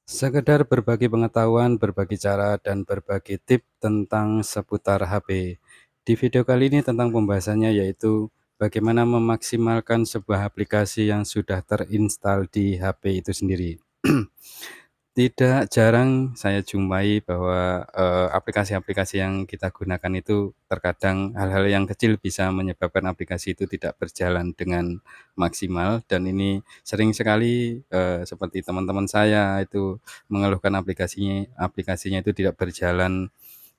Sekedar berbagi pengetahuan, berbagi cara, dan berbagi tip tentang seputar HP. Di video kali ini tentang pembahasannya yaitu bagaimana memaksimalkan sebuah aplikasi yang sudah terinstal di HP itu sendiri. Tidak jarang saya jumpai bahwa, aplikasi-aplikasi yang kita gunakan itu terkadang hal-hal yang kecil bisa menyebabkan aplikasi itu tidak berjalan dengan maksimal dan ini sering sekali, seperti teman-teman saya itu mengeluhkan aplikasinya itu tidak berjalan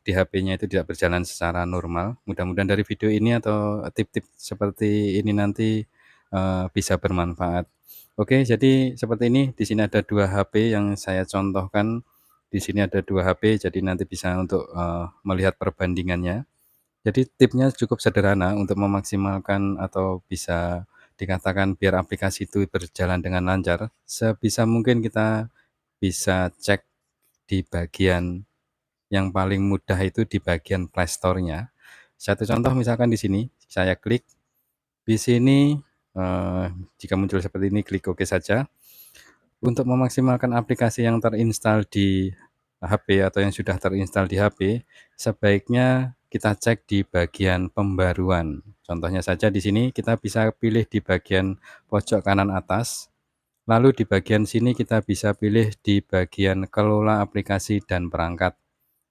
di HP-nya itu tidak berjalan secara normal. Mudah-mudahan dari video ini atau tip-tip seperti ini nanti, bisa bermanfaat. Oke, jadi seperti ini, di sini ada 2 HP yang saya contohkan. Di sini ada 2 HP, jadi nanti bisa untuk, melihat perbandingannya. Jadi tipsnya cukup sederhana untuk memaksimalkan atau bisa dikatakan biar aplikasi itu berjalan dengan lancar, sebisa mungkin kita bisa cek di bagian yang paling mudah itu di bagian playstore-nya. Satu contoh misalkan di sini, saya klik, di sini, jika muncul seperti ini klik OK saja. Untuk memaksimalkan aplikasi yang terinstal di HP atau yang sudah terinstal di HP, sebaiknya kita cek di bagian pembaruan. Contohnya saja di sini kita bisa pilih di bagian pojok kanan atas, lalu di bagian sini kita bisa pilih di bagian kelola aplikasi dan perangkat.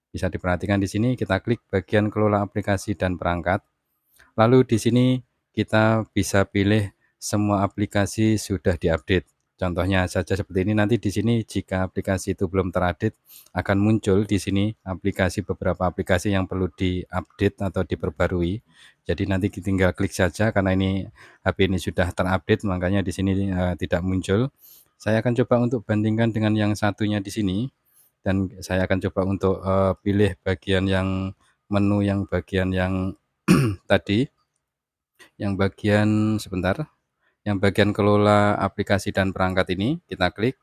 Bisa diperhatikan di sini kita klik bagian kelola aplikasi dan perangkat, lalu di sini kita bisa pilih semua aplikasi sudah diupdate. Contohnya saja seperti ini, nanti di sini jika aplikasi itu belum terupdate akan muncul di sini beberapa aplikasi yang perlu diupdate atau diperbarui. Jadi nanti tinggal klik saja karena ini HP ini sudah terupdate makanya di sini, tidak muncul. Saya akan coba untuk bandingkan dengan yang satunya di sini dan saya akan coba untuk, pilih bagian yang menu yang bagian yang tadi, yang bagian sebentar, yang bagian kelola aplikasi dan perangkat ini kita klik,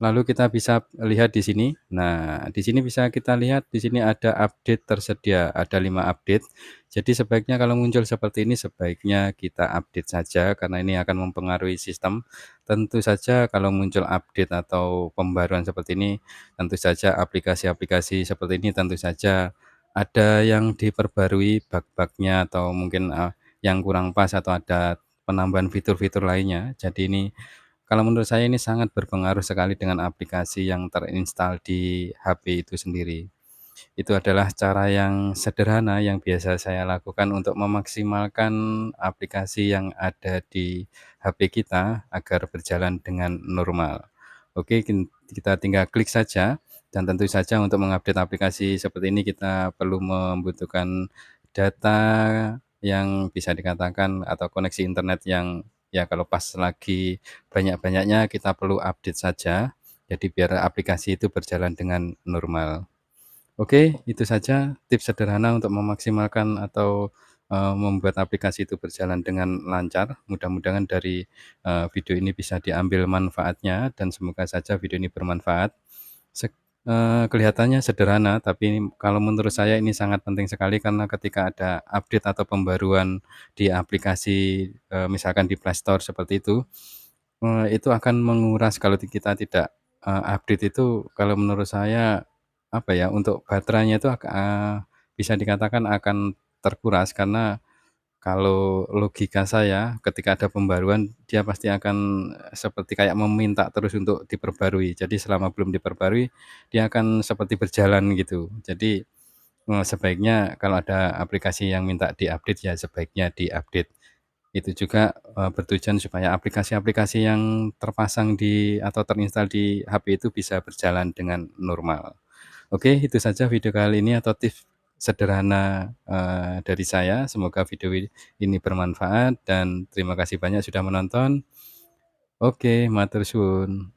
lalu kita bisa lihat di sini. Nah, di sini bisa kita lihat di sini ada update tersedia, ada 5 update. Jadi sebaiknya kalau muncul seperti ini sebaiknya kita update saja karena ini akan mempengaruhi sistem. Tentu saja kalau muncul update atau pembaruan seperti ini, tentu saja aplikasi-aplikasi seperti ini tentu saja ada yang diperbarui bug-bug-nya atau mungkin, yang kurang pas atau ada penambahan fitur-fitur lainnya. Jadi ini kalau menurut saya ini sangat berpengaruh sekali dengan aplikasi yang terinstal di HP itu sendiri. Itu adalah cara yang sederhana yang biasa saya lakukan untuk memaksimalkan aplikasi yang ada di HP kita agar berjalan dengan normal. Oke, kita tinggal klik saja dan tentu saja untuk mengupdate aplikasi seperti ini kita perlu membutuhkan data yang bisa dikatakan atau koneksi internet yang ya kalau pas lagi banyak-banyaknya kita perlu update saja, jadi biar aplikasi itu berjalan dengan normal. Oke, itu saja tips sederhana untuk memaksimalkan atau, membuat aplikasi itu berjalan dengan lancar. Mudah-mudahan dari, video ini bisa diambil manfaatnya dan semoga saja video ini bermanfaat. Kelihatannya sederhana, tapi kalau menurut saya ini sangat penting sekali karena ketika ada update atau pembaruan di aplikasi, misalkan di Playstore seperti itu akan menguras kalau kita tidak, update itu kalau menurut saya, apa ya, untuk baterainya itu bisa dikatakan akan terkuras karena kalau logika saya ketika ada pembaruan dia pasti akan seperti kayak meminta terus untuk diperbarui. Jadi selama belum diperbarui dia akan seperti berjalan gitu. Jadi, sebaiknya kalau ada aplikasi yang minta diupdate ya sebaiknya diupdate. Itu juga, bertujuan supaya aplikasi-aplikasi yang terpasang di atau terinstal di HP itu bisa berjalan dengan normal. Oke, itu saja video kali ini atau tips sederhana, dari saya. Semoga video ini bermanfaat dan terima kasih banyak sudah menonton. Oke, matur suwun.